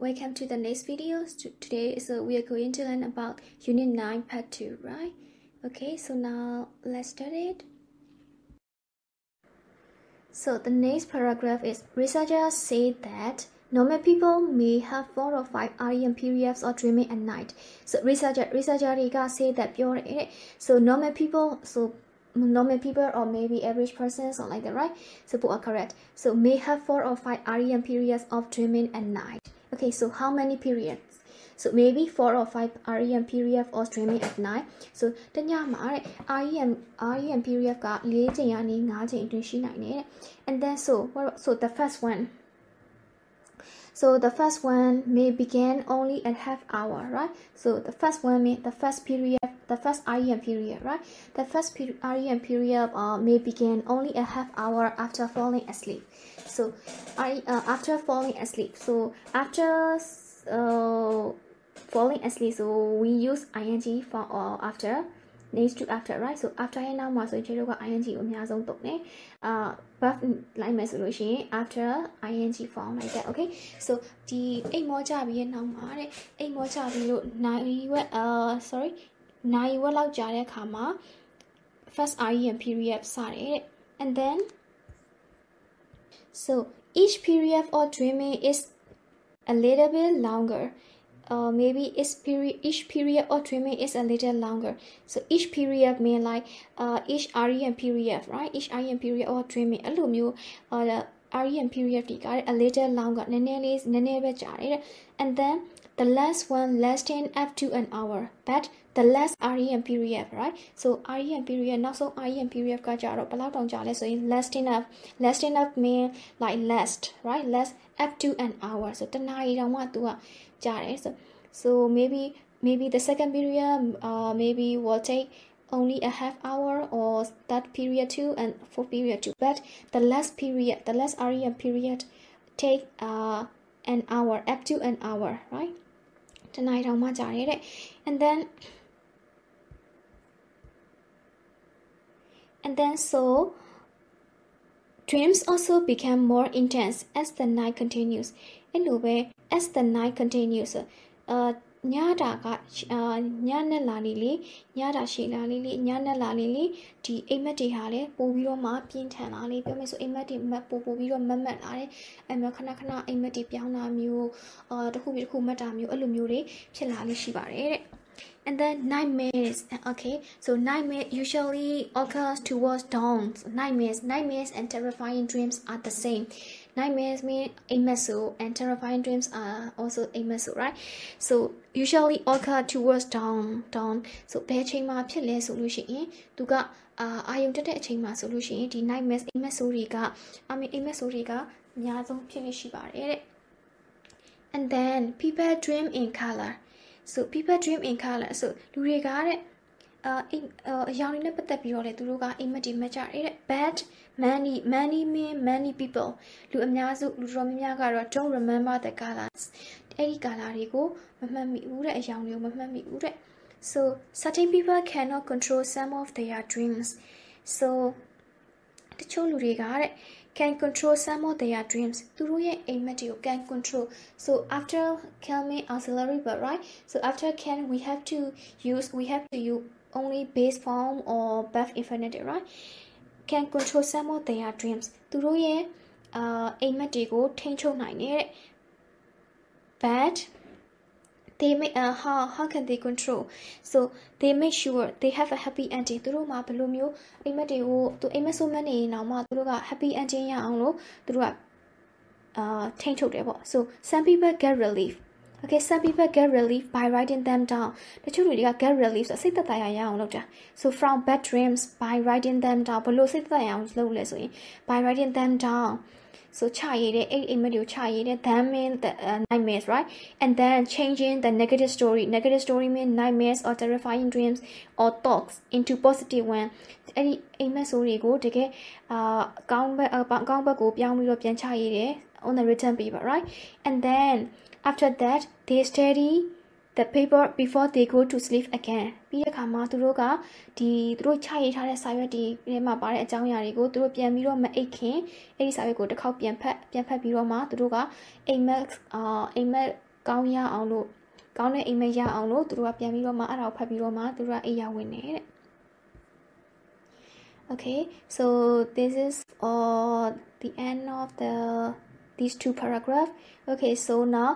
welcome to the next video. Today we are going to learn about Unit 9 Part 2, right? Okay, so now let's start it. So the next paragraph is, researchers say that normal people may have 4 or 5 REM periods or dreaming at night. So researcher say that pure. So normal people or maybe average person, something like that, right? So both are correct. So may have 4 or 5 REM periods of dreaming at night. Okay, so how many periods? So maybe 4 or 5 REM period of dreaming at night. So the REM period got and then so the first one. So the first one may begin only at half hour, right? So the first one means the first REM period, right? The first REM period may begin only a half hour after falling asleep. So after falling asleep. So after falling asleep, so we use ing for after. Needs to after, right? So after now mà so chơi qua ing của nhà dùng tục này but lại mấy solution after ing form like that. Okay, so the eight more job in now mà đấy eight more job in nine what lao trả đấy khama first REM period sorry, and then so each period of dreaming is a little bit longer. Maybe each period of dreaming is a little longer. So each period mean like each REM period, right? Each REM period of dreaming a little the REM period a little longer. And then the last one lasting up to an hour. But the last REM period, right? So REM period, not so REM period so lasting up mean like last, right? Last up to an hour. So tonight don't want to so maybe the second period maybe will take only a half hour, or that period 2 and fourth period 2. But the last REM period take an hour, up to an hour, right? Tonight and then so dreams also become more intense as the night continues. Anyway, as the night continues, nyada la lili di emati hale pobiro ma pintan ali pyo me so emati pobiro mamat la de khana emati pyaung na myo takhu bi takhu mat ta myo elu myo de phit la li shi pare de. And then nightmares. Okay, so nightmare usually occurs towards dawn. So nightmares and terrifying dreams are the same. Nightmares mean immersive and terrifying dreams are also immersive, right? So usually occur towards dawn. So bhe chain ma phit le so lu shi yin tu ka ayung tat de chain ma so lu shi yin di nightmares immersive ri ka nya song phit le shi pare de. And then people dream in color. So people dream in color. Soလူတွေကတဲ့အရောင်တွေနဲ့ပတ်သက်ပြီးတော့လေသူတို့ကအိမ်မက်တွေမှတ်ကြတယ်တဲ့ but many people လူတော်များများကတော့ don't remember the colors အဲ့ဒီ color တွေကိုမမှတ်မိဘူးတဲ့အရောင်တွေကိုမမှတ်မိဘူးတဲ့ so certain people cannot control some of their dreams. So တချို့လူတွေကတဲ့ can control some of their dreams. Can control. So after can mean auxiliary verb, right? So after can we have to use only base form or verb infinitive, right? Can control some of their dreams. But they make how can they control? So they make sure they have a happy ending. Tu ma blo myo aimatတွေကိုသူအိမ်မက်ဆိုးမနေအောင်မှသူတို့က happy ending ရအောင်လို့သူတို့ကထိန်းချုပ်တယ်ပေါ့ So some people get relief. Okay, some people get relief by writing them down. တချို့လူတွေက get relief ဆိုစိတ်သက်သာရအောင်လုပ်တာ So from bad dreams by writing them down. ဘလို့စိတ်သက်သာရအောင်လုပ်လဲဆိုရင် by writing them down. So that means the nightmares, right? And then changing the negative story. Negative story means nightmares or terrifying dreams or thoughts into positive one. Any story go to get on the return paper, right? And then after that they study the paper before they go to sleep again. ပြီးတဲ့အခါမှာသူတို့ကဒီသူတို့ချရေးထားတဲ့စာရွက်တွေထဲမှာပါတဲ့အကြောင်းအရာတွေကိုသူတို့ပြန်ပြီးတော့မအိတ်ခင်အဲ့ဒီစာရွက်ကိုတစ်ခေါက်ပြန်ဖတ်ပြီးတော့မှသူတို့ကအိမ်မက် ကောင်းရအောင်လို့ကောင်းတဲ့အိမ်မက်ရအောင်လို့သူတို့ကပြန်ပြီးတော့မှအဲ့ဒါကိုဖတ်ပြီးတော့မှသူတို့ကအိပ်ရဝင်နေတဲ့ Okay, so this is the end of these two paragraphs. Okay, so now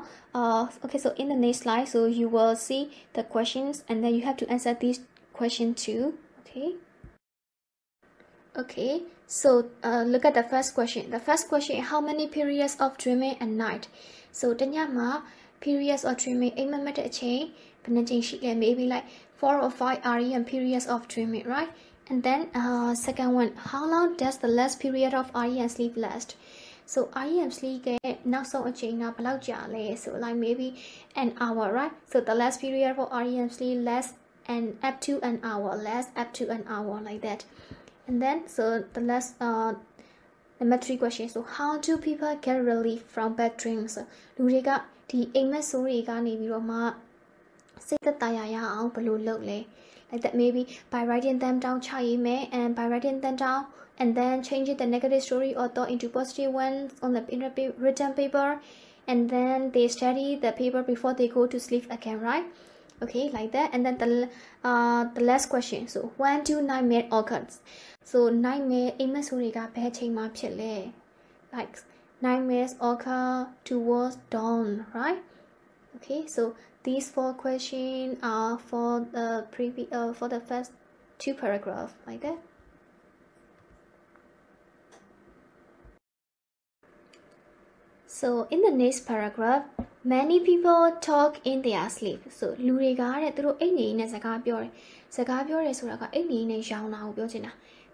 so in the next slide, so you will see the questions and then you have to answer these questions too. Okay, so look at the first question. The first question is how many periods of dreaming at night? So tanyama periods of dreaming a chain, maybe like 4 or 5 REM periods of dreaming, right? And then second one, how long does the last period of REM sleep last? So REM sleep now so a chain up so like maybe an hour, right? So the last period for REM sleep lasts and up to an hour, like that. And then so the last number 3 question, so how do people get relief from bad dreams? Luriga the aimless suriga ni biroma say the tayaya out below lowly. Like that maybe by writing them down and by writing them down and then changing the negative story or thought into positive ones on the written paper, and then they study the paper before they go to sleep again, right? Okay, like that. And then the last question, so when do nightmare occurs? So nightmare like nightmares occur towards dawn, right? Okay, so these 4 questions are for the first 2 paragraphs, like that. So in the next paragraph, many people talk in their sleep. So luriga de turo aini ne saka pyo de soda ka aini ne yaung na ko pyo chin da.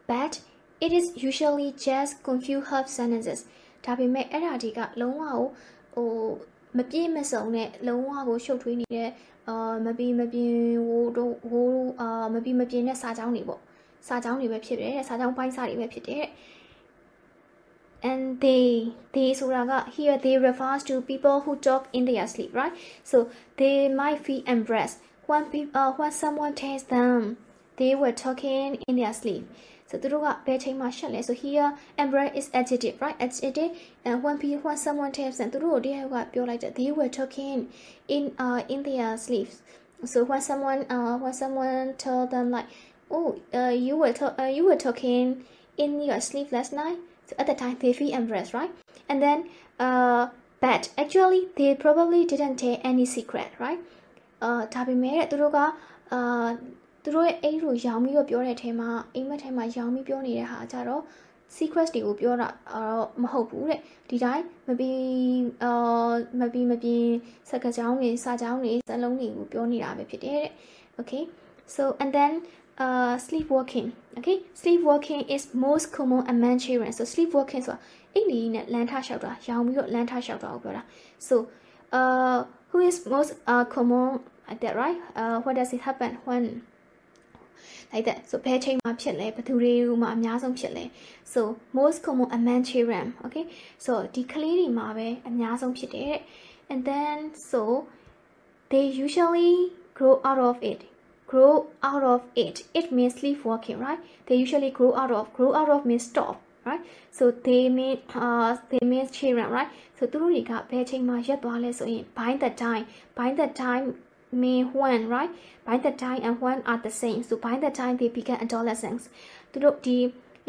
But it is usually just confused half sentences. ဒါပေမဲ့အဲ့ဒါတွေကလုံးဝကိုမပြည့်မစုံနဲ့လုံးဝကိုရှုပ်ထွေးနေတဲ့မပြည့်မပြည့်နဲ့စာကြောင်းတွေပေါ့စာကြောင်းတွေပဲဖြစ်တယ်တဲ့စာကြောင်းပိုင်းစာတွေပဲဖြစ်တယ်တဲ့ and theyဆိုတာက here they refers to people who talk in their sleep, right? So they might feel embarrassed when someone tells them they were talking in their sleep. So the so here embrace is adjective, right? Adjective, and when someone tells them they like that they were talking in their sleeps. So when someone told them like, oh, you were talking in your sleep last night. So at the time they feel embarrassed, right? And then but actually they probably didn't tell any secret, right? ဒါပေမဲ့သူတို့ကသူတို့ရဲ့အိမ်ကိုရောင်ပြီးတော့ပြောတဲ့ထဲမှာအိမ်မက်ထဲမှာရောင်ပြီးပြောနေတဲ့ဟာကြတော့ secrets တွေကိုပြောတာမဟုတ်ဘူးတဲ့ဒီတိုင်းမပြီးစကားကြောင်းတွေစာကြောင်းတွေစလုံးတွေကိုပြောနေတာပဲဖြစ်တယ်တဲ့ Okay, so and then sleepwalking. Okay, sleepwalking is most common among children. So sleepwalking ဆိုတာအိမ်လေးနဲ့လမ်းထားလျှောက်တာရောင်ပြီးတော့လမ်းထားလျှောက်တာကိုပြောတာ So who is most common like that, right? What does it happen when like that? So ဘယ်ချိန်မှာဖြစ်လဲဘယ်သူတွေမှာအများဆုံးဖြစ်လဲ So most common among children. Okay, so ဒီကလေးတွေမှာပဲအများဆုံးဖြစ်တယ် And then so they usually grow out of it. It means sleepwalking, right? They usually grow out of means stop, right? So they mean children, right? So သူတို့တွေကဘယ်ချိန်မှာရပ်သွားလဲဆိုရင် by the time mean when, right? By the time and when are the same. So by the time they become adolescents. သူတို့ဒီ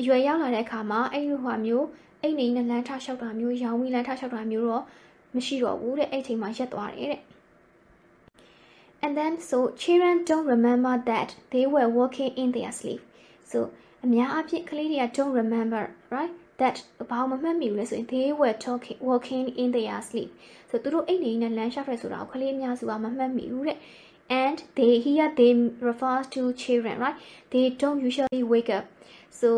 အရွယ်ရောက်လာတဲ့အခါမှာအဲ့လိုဟာမျိုးအိမ်နေနဲ့လမ်းထားလျှောက်တာမျိုးရောင်ပြီးလမ်းထားလျှောက်တာမျိုးတော့မရှိတော့ဘူးတဲ့အဲ့ချိန်မှာရပ်သွားတယ်တဲ့ And then so children don't remember that they were walking in their sleep. So အများအားဖြင့်ကလေးတွေက don't remember, right? That ဘာမှမမှတ်မိဘူးလေဆိုရင် they were walking in their sleep. So သူတို့အိမ်နေနဲ့လမ်းလျှောက်တယ်ဆိုတာကိုကလေးအများစုကမမှတ်မိဘူးတဲ့ And they refers to children, right? They don't usually wake up. So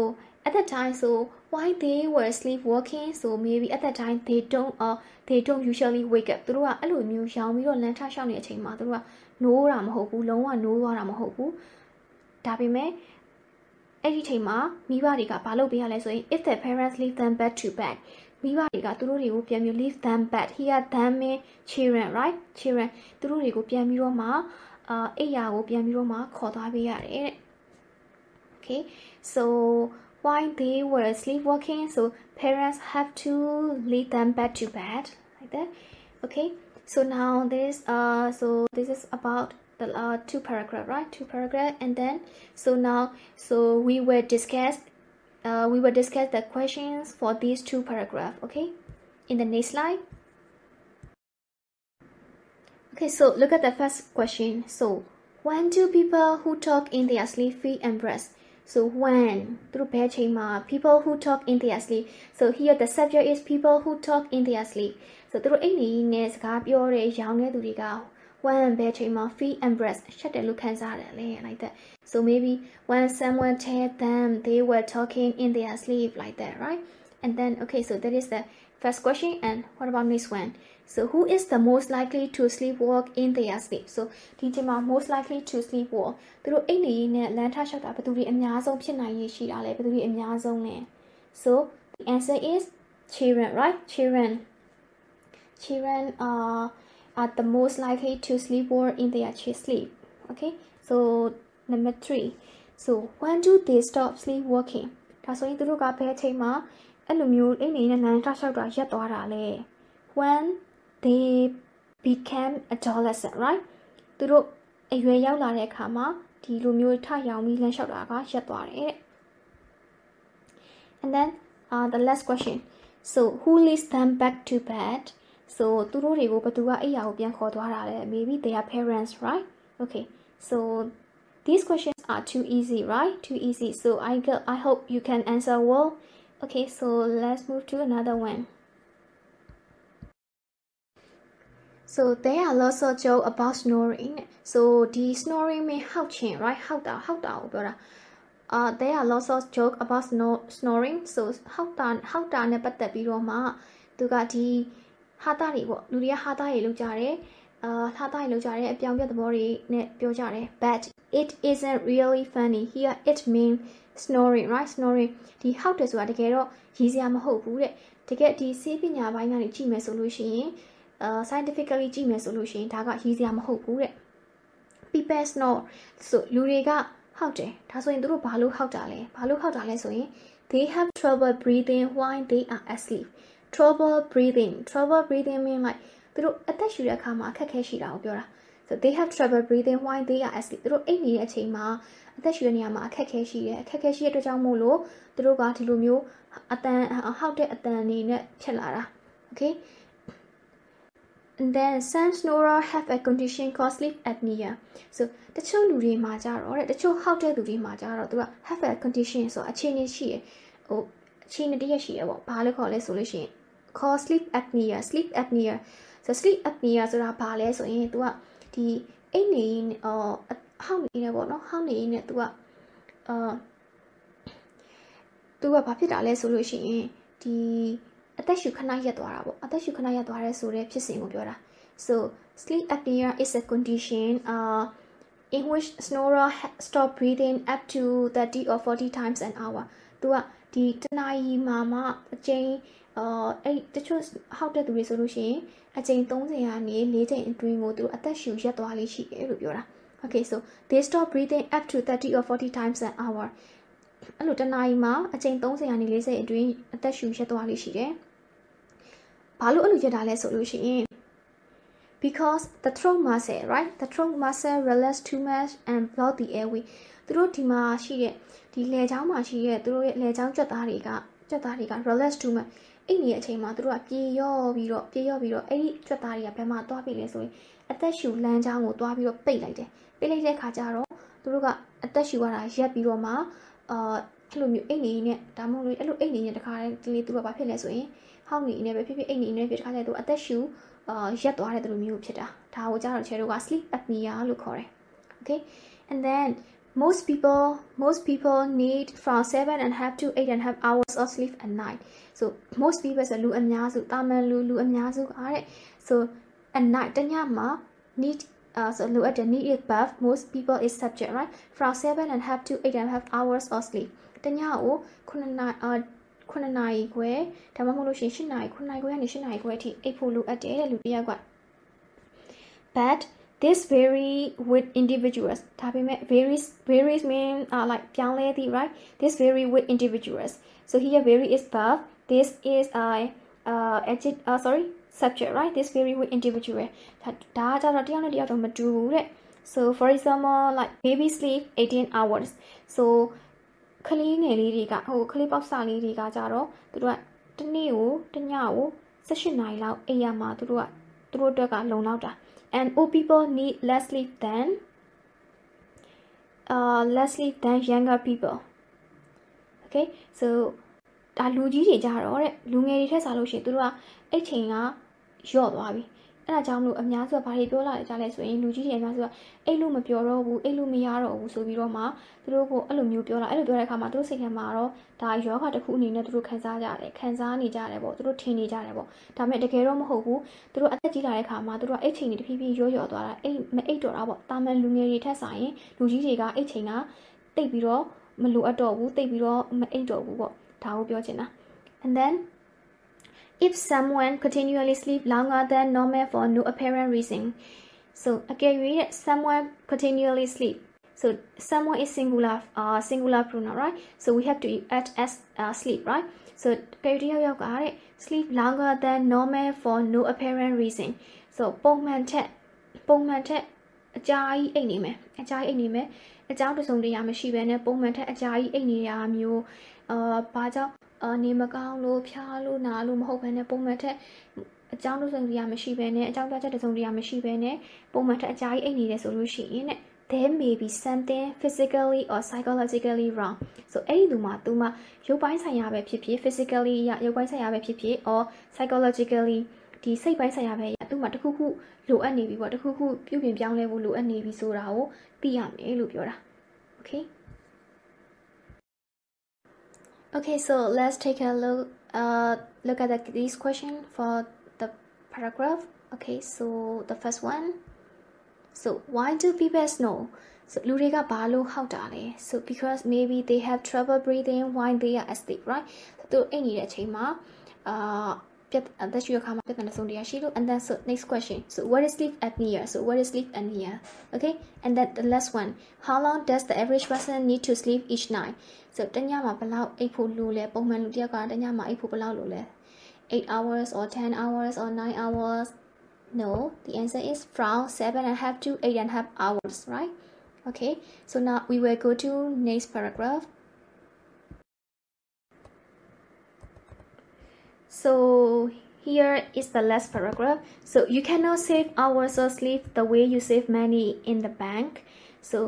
at that time, so while they were sleepwalking, so maybe at that time they don't usually wake up. သူတို့ကအဲ့လိုမျိုးရောင်ပြီးတော့လမ်းထားလျှောက်နေတဲ့အချိန်မှာသူတို့ကနိုးတာမဟုတ်ဘူးလုံးဝနိုးသွားတာမဟုတ်ဘူးဒါပေမဲ့အဲ့ဒီချိန်မှာမိဘတွေကဘာလုပ်ပေးရလဲဆိုရင် if the parents leave them back to bed မိဘတွေကသူတို့တွေကိုပြန်ပြီး leave them back here them mean children, right? Children သူတို့တွေကိုပြန်ပြီးတော့မှအိယာကိုပြန်ပြီးတော့မှခေါ်သွားပေးရတယ်တဲ့ Okay, so while they were sleepwalking, so parents have to lead them back to bed like that. Okay, So now this this is about the 2 paragraph, right? 2 paragraph, and then we will discuss the questions for these 2 paragraph, okay, in the next slide. Okay, so look at the first question. So when do people who talk in their sleep feed and breast? So when people who talk in their sleep. So here the subject is people who talk in their sleep. So when feet and breast like that. So maybe when someone tells them they were talking in their sleep, like that, right? And then okay, so that is the first question. And what about this one? So who is the most likely to sleepwalk in their sleep? So most likely to sleepwalk. So the answer is children, right? Children are the most likely to sleepwalk in their sleep. Okay, so number 3. So when do they stop sleepwalking? When they became adolescent, right? And then the last question. So who leads them back to bed? So maybe their parents, right? Okay, so these questions are too easy, right? Too easy. So I hope you can answer well. Okay, so let's move to another one. So there are lots of jokes about snoring. So the snoring means houching, right? There are lots of jokes about snoring. So but it isn't really funny. Here it means snoring, right? Snoring. Scientifically ကြည့်မယ်ဆိုလို့ရှိရင်ဒါကရည်စရာမဟုတ်ဘူးတဲ့ people snore ဆိုလူတွေကဟောက်တယ်ဒါဆိုရင်သူတို့ဘာလို့ဟောက်တာလဲဆိုရင် they have trouble breathing while they are asleep. Trouble breathing mean like သူတို့အသက်ရှူတဲ့အခါမှာအခက်အခဲရှိတာကိုပြောတာ so they have trouble breathing while they are asleep. သူတို့အိပ်နေတဲ့အချိန်မှာအသက်ရှူတဲ့နေရာမှာအခက်အခဲရှိတဲ့အတွက်ကြောင့်မို့လို့သူတို့ကဒီလိုမျိုးအတန်ဟောက်တဲ့အတန်နေနဲ့ဖြစ်လာတာ okay. And then some snorers have a condition called sleep apnea. So တချို့လူတွေမှာကြတော့တချို့ဟောက်တဲ့လူတွေမှာကြတော့သူက have a condition ဆိုအခြေအနေရှိရအခြေအနေတရရှိရပေါ့ဘာလို့ခေါ်လဲဆိုလို့ရှိရင် called sleep apnea. So sleep apnea ဆိုတာဘာလဲဆိုရင်သူကဒီအိမ်နေဟောက်နေနေပေါ့နော်ဟောက်နေနေသူကဘာဖြစ်တာလဲဆိုလို့ရှိရင်ဒီအသက်ရှူခဏရပ်သွားတာပေါ့အသက်ရှူခဏရပ်သွားရဲဆိုတဲ့ဖြစ်စဉ်ကိုပြောတာ so sleep apnea is a condition in which snorer stop breathing up to 30 or 40 times an hour သူကဒီတနာရီမှာအကျဉ်းအဲ့တချို့ဟောက်တဲ့သူတွေဆိုလို့ရှိရင်အကျဉ်း30ကနေ 4 ချိန်အတွင်းကိုသူအသက်ရှူရပ်သွားလေးရှိတယ်လို့ပြောတာ okay so they stop breathing up to 30 or 40 times an hour အဲ့လိုတနာရီမှာအကျဉ်း30ကနေ 40အတွင်းအသက်ရှူရပ်သွားလေးရှိတယ်ဘာလို့အဲ့လိုရပ်တာလဲဆိုလို့ရှိရင် because the throat muscle, right? The throat muscle relax too much and block the airway. သူတို့ဒီမှာရှိတဲ့ဒီလေချောင်းမှာရှိတဲ့သူတို့ရဲ့လေချောင်းကြွက်သားတွေက relax too much အဲ့ဒီအချိန်မှာသူတို့ကပြေရောပြီးတော့အဲ့ဒီကြွက်သားတွေကဘယ်မှာသွားပြီလဲဆိုရင်အသက်ရှူလမ်းကြောင်းကိုသွားပြီးတော့ပိတ်လိုက်တယ်ပိတ်လိုက်တဲ့ခါကျတော့သူတို့ကအသက်ရှူရတာရပ်ပြီးတော့မှအဲ့လိုမျိုးအိတ်နေနဲ့ဒါမှမဟုတ်အဲ့လိုအိတ်နေနဲ့တခါတည်းသူကဘာဖြစ်လဲဆိုရင်ဟောက်နေနေပဲဖြစ်အိတ်နေနေဖြစ်တခါတည်းသူအသက်ရှူရပ်သွားတဲ့သူမျိုးဖြစ်တာဒါကိုကြတော့ချဲတို့က sleep apnea လို့ခေါ်တယ် okay and then most people need from 7.5 to 8.5 hours of sleep at night so most people ဆိုလူအများစုတာမန်လူအများစုအားတဲ့ so at night တညမှာ need so look at the need is above most people is subject right from 7.5 to 8.5 hours of sleep တညကို9နာရီခွဲဒါမှမဟုတ်လို့ရှိရင်8နာရီ9နာရီခွဲကနေ8နာရီခွဲအထိအိပ်ဖို့လိုအပ်တယ်တဲ့လူတစ်ယောက်က but this vary with individuals ဒါပေမဲ့ varies mean like ပြောင်းလဲသည် right this vary with individuals so here vary is verb this is subject, right? This vary with individual. So for example, like baby sleep 18 hours. So ကလေးငယ်လေးတွေကကလေးပေါက်စာလေးတွေကကြတော့သူတို့ကတစ်နေ့ကိုတစ်ညကို18နာရီလောက်အိပ်ရမှာသူတို့အတွက်ကလုံလောက်တာ and old people need less sleep than younger people. Okay, so ဒါလူကြီးတွေကြတော့တဲ့လူငယ်တွေထက်စားလို့ရှိရင်သူတို့ကအိတ်ချိန်ကလျော့သွားပြီအဲ့ဒါကြောင့်မလို့အများစုကဘာတွေပြောလာကြလဲဆိုရင်လူကြီးတွေအများစုကအိတ်လို့မပြောတော့ဘူးအိတ်လို့မရတော့ဘူးဆိုပြီးတော့မှသူတို့ကိုအဲ့လိုမျိုးပြောလာအဲ့လိုပြောတဲ့အခါမှာသူတို့စိတ်ထဲမှာတော့ဒါယောဂတစ်ခုအနေနဲ့သူတို့ခံစားနေကြတယ်ပေါ့သူတို့ထင်နေကြတယ်ပေါ့ဒါပေမဲ့တကယ်တော့မဟုတ်ဘူးသူတို့အသက်ကြီးလာတဲ့အခါမှာသူတို့အိတ်ချိန်တွေတဖြည်းဖြည်းလျော့သွားတာအိတ်မအိတ်တော့တာပေါ့တာမန်လူငယ်တွေထက်ဆိုင်ရင်လူကြီးတွေကအိတ်ချိန်ကတိတ်ပြီးတော့မလိုအပ်တော့ဘူးတိတ်ပြီးတော့မအိတ်တော့ဘူးပေါ့ဒါကိုပြောချင်တာ and then if someone continually sleep longer than normal for no apparent reason. So again, read it. Someone continually sleep. So someone is singular pronoun, right? So we have to add as sleep, right? So sleep longer than normal for no apparent reason. So ပုံမှန်ထက်အကြာကြီးအိပ်နေမယ်အကြောင်းတစ်စုံတရာမရှိဘဲနဲ့ပုံမှန်ထက်အကြာကြီးအိပ်နေရမျိုးဘာကြောင့်နေမကောင်းလို့ဖျားလို့နာလို့မဟုတ်ဘဲနဲ့ပုံမှန်ထက်အကြောင်းတစ်စုံတရာမရှိဘဲနဲ့အကြောင်းပြချက်တစ်စုံတရာမရှိဘဲနဲ့ပုံမှန်ထက်အကြာကြီးအိပ်နေတယ်ဆိုလို့ရှိရင်တဲ့ there may be something physically or psychologically wrong. So အဲ့ဒီသူမှာရုပ်ပိုင်းဆိုင်ရာပဲဖြစ်ဖြစ် physically ရုပ်ပိုင်းဆိုင်ရာပဲဖြစ်ဖြစ် or psychologically ဒီစိတ်ပိုင်းဆိုင်ရာပဲသူမှာတခုခုလိုအပ်နေပြီပေါ့တခုခုပြုပြင်ပြောင်းလဲဖို့လိုအပ်နေပြီဆိုတာကိုသိရမယ်လို့ပြောတာ okay Okay, so let's take a look at this question for the paragraph. Okay, so the first one. So why do people snow? Soလူတွေကဘာလို့ဟောက်တာလဲ So because maybe they have trouble breathing while they are asleep, right? သူအိပ်နေတဲ့အချိန်မှာအသက်ရှူရခါမှာပြဿနာဆုံးတရားရှိလို့ and then so next question. So what is sleep apnea? So what is sleep apnea? Okay, and then the last one. How long does the average person need to sleep each night? So တညမှာဘယ်လောက်အိပ်ဖို့လိုလဲပုံမှန်လူတစ်ယောက်ကတညမှာအိပ်ဖို့ဘယ်လောက်လိုလဲ 8 hours or 10 hours or 9 hours? No, the answer is from 7.5 to 8.5 hours, right? Okay, so now we will go to next paragraph. So here is the last paragraph. So you cannot save hours of sleep the way you save money in the bank. So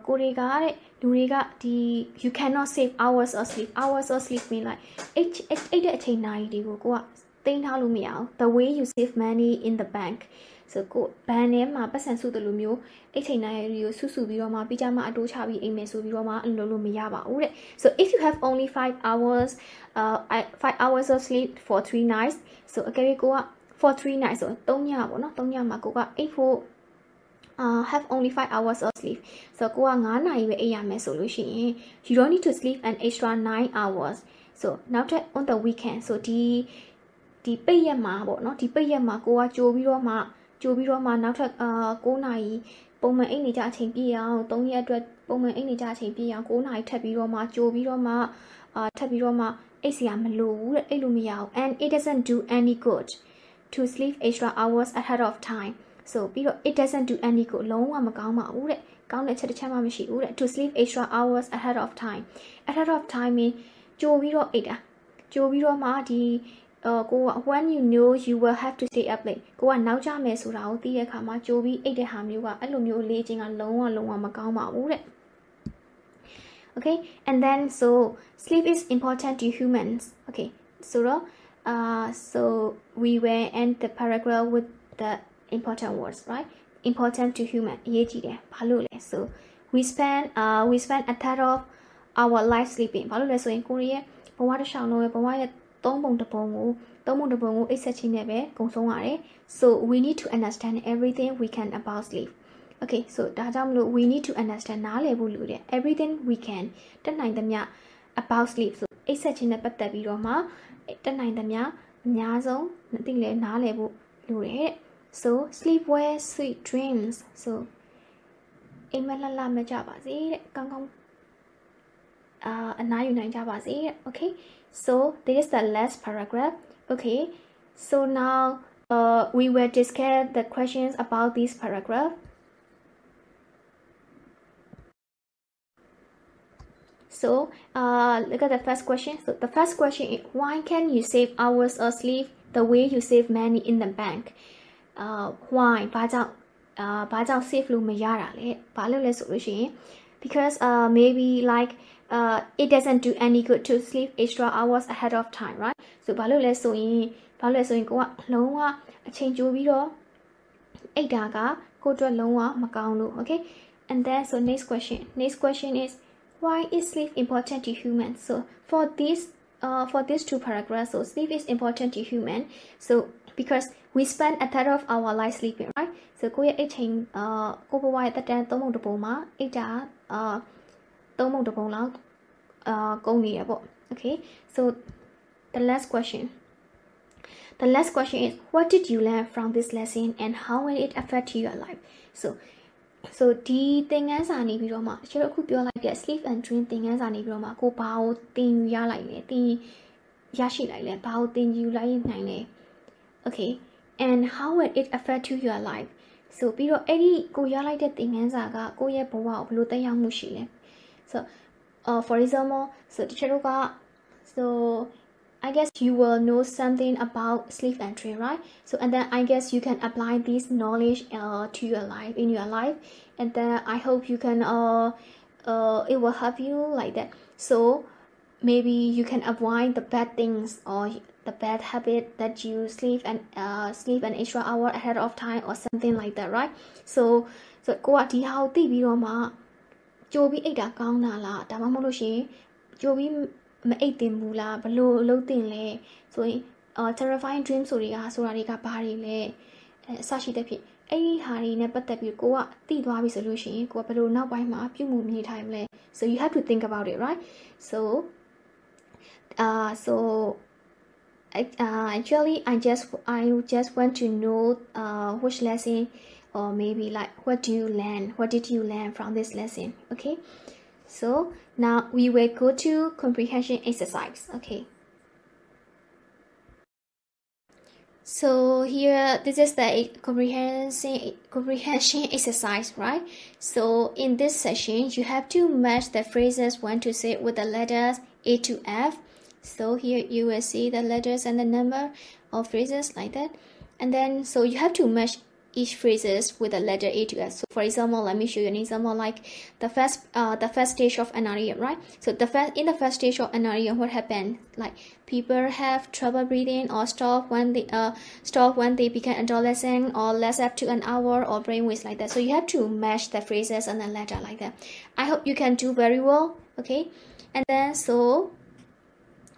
ကိုတွေကတဲ့လူတွေကဒီ you cannot save hours of sleep mean like 8တဲ့အချိန်နာရီတွေကိုကိုကသိမ်းထားလို့မရအောင် the way you save money in the bank. So ကိုဘဏ်ထဲမှာပတ်စံစုတယ်လို့မျိုးအိတ်ချိန်နာရီတွေကိုစုပြီးတော့မှပြီးကြမှာအတိုးချပြီးအိမ်မယ်ဆိုပြီးတော့မှလို့မရပါဘူးတဲ့ So if you have only 5 hours of sleep for 3 nights. So အကယ်၍ကိုက for 3 nights ဆို3ညပေါ့နော်3ညမှာကိုကအိတ်ဖို့have only 5 hours of sleep. So ကိုက9နာရီပဲအိပ်ရမယ်ဆိုလို့ရှိရင် you don't need to sleep an extra 9 hours. Soနောက်ထပ် on the weekend. So ဒီပိတ်ရက်မှာပေါ့နော်ဒီပိတ်ရက်မှာကိုကကြိုပြီးတော့မှနောက်ထပ်9နာရီပုံမှန်အိပ်နေကြအချိန်ပြည့်အောင်3ရက်အတွက်ပုံမှန်အိပ်နေကြအချိန်ပြည့်အောင်9နာရီထပ်ပြီးတော့မှကြိုပြီးတော့မှထပ်ပြီးတော့မှအိပ်စရာမလိုဘူးတဲ့အိပ်လို့မရအောင် and it doesn't do any good to sleep extra hours ahead of time. So ပြီးတော့ it doesn't do any good လုံးဝမကောင်းပါဘူးတဲ့ကောင်းတဲ့အချက်တစ်ချက်မှမရှိဘူးတဲ့ to sleep extra hours ahead of time mean ကြိုပြီးတော့အိပ်တာကြိုပြီးတော့မှဒီကိုက when you know you will have to stay up late ကိုကနောက်ကျမယ်ဆိုတာကိုသိတဲ့အခါမှာကြိုပြီးအိပ်တဲ့ဟာမျိုးကအဲ့လိုမျိုးလေ့ကျင့်ကလုံးဝမကောင်းပါဘူးတဲ့ Okay, and then so sleep is important to humans. Okay, so we will end the paragraph with the important words, right? Important to human. So we spend a third of our life sleeping. So in Korea, so we need to understand everything we can about sleep. Okay, so we need to understand everything we can about sleep. So so sleep well, sweet dreams. So okay, so this is the last paragraph. Okay, So now we will discuss the questions about this paragraph. So look at the first question. So the first question is, why can you save hours of sleep the way you save money in the bank? Why? ဘာကြောင့် save လို့မရတာလဲ။ဘာလို့လဲဆိုလို့ရှိရင် because maybe like it doesn't do any good to sleep extra hours ahead of time, right? So ဘာလို့လဲဆိုရင်ကိုကလုံးဝအချိန်ကြိုပြီးတော့အိတ်တာကကိုအတွက်လုံးဝမကောင်းလို့ okay? And then so next question is, why is sleep important to humans? So for these two paragraphs, so sleep is important to human. So because we spend a third of our life sleeping, right? So ကိုရဲ့အိတ်ချိန်ကိုဘဝရဲ့တက်တန်း3ပုံ1ပုံမှာအိတ်တာ3ပုံ1ပုံလောက်ကုန်နေရပေါ့ okay? So the last question is, what did you learn from this lesson and how will it affect your life? So ဒီသင်ခန်းစာနေပြီးတော့မှကျွန်တော်အခုပြောလိုက်တဲ့ sleep and dream သင်ခန်းစာနေပြီးတော့မှကိုဘာကိုသင်ယူရလိုက်လဲသင်ရရှိလိုက်လဲဘာကိုသင်ယူလိုက်နိုင်လဲ okay? And how will it affect to your life? So ပြီးတော့အဲ့ဒီကိုရလိုက်တဲ့သင်ခန်းစာကကိုရဲ့ဘဝကိုဘယ်လိုသက်ရောက်မှုရှိလဲ So for example, so teacher so I guess you will know something about sleep and dream, right? So and then I guess you can apply this knowledge to your life, in your life, and then I hope you can it will help you like that. So maybe you can avoid the bad things or the bad habit that you sleep an extra hour ahead of time or something like that, right? So ကိုကဒီဟာကိုသိပြီးတော့မှကြိုပြီးအိတ်တာကောင်းတာလားဒါမှမဟုတ်လို့ရှိရင်ကြိုပြီးမအိတ်တင်ဘူးလားဘလို့လုပ်တင်လဲဆိုရင်terrifying dream ဆိုတာတွေကဘာတွေလဲအစရှိတဲ့ဖြစ်အဲ့ဒီဟာတွေနဲ့ပတ်သက်ပြီးကိုကသိသွားပြီဆိုလို့ရှိရင်ကိုကဘလို့နောက်ပိုင်းမှာပြုမှုနေထိုင်မလဲ so you have to think about it, right? So actually I just want to know which lesson or maybe like what did you learn from this lesson, okay? So now we will go to comprehension exercise, okay? So here this is the comprehension exercise, right? So in this session you have to match the phrases 1 to 6 with the letters A to F. So here you will see the letters and the number of phrases like that, and then so you have to match each phrases with the letter A to S. So for example, let me show you an example like the first stage of anarium, right? So in the first stage of anarium, what happened? Like people have trouble breathing or stop when they become adolescent or less up to an hour or brain waves like that. So you have to match the phrases and the letter like that. I hope you can do very well, okay? And then so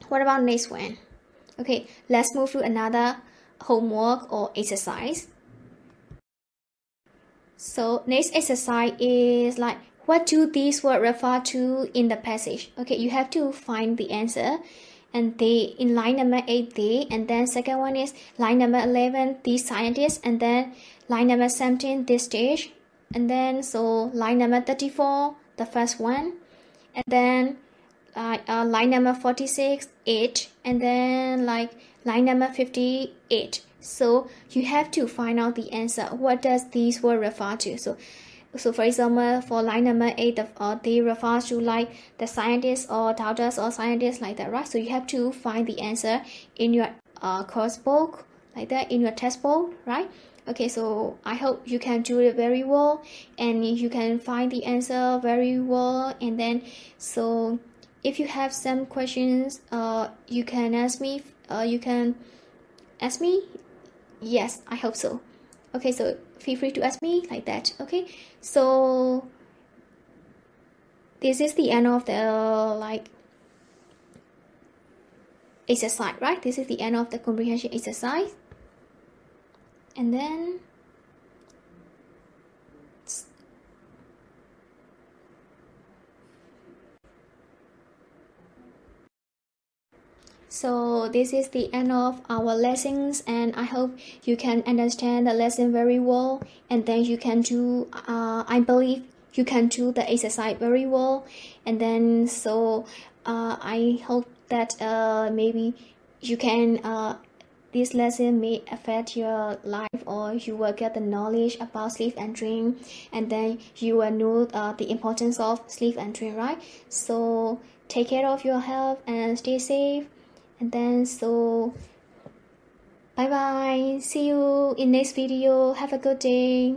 what about next one? Okay, let's move to another homework or exercise. So next exercise is like, what do these words refer to in the passage? Okay, you have to find the answer, and they in line number 8 they, and then second one is line number 11 these scientists, and then line number 17 this stage, and then so line number 34 the first one, and then line number 46 8, and then like line number 58. So you have to find out the answer. What does these words refer to? So for example, for line number 8, they refer to like the scientists or doctors or scientists like that, right? So you have to find the answer in your course book like that, in your test book, right? Okay, so I hope you can do it very well and you can find the answer very well. And then so if you have some questions, you can ask me. Yes, I hope so. Okay, so feel free to ask me like that. Okay, so this is the end of the like exercise, right? This is the end of the comprehension exercise, and then so this is the end of our lessons, and I hope you can understand the lesson very well, and then you can do I believe you can do the exercise very well. And then so I hope that maybe you can this lesson may affect your life, or you will get the knowledge about sleep and dream, and then you will know the importance of sleep and dream, right? So take care of your health and stay safe. And then so bye bye, see you in next video. Have a good day.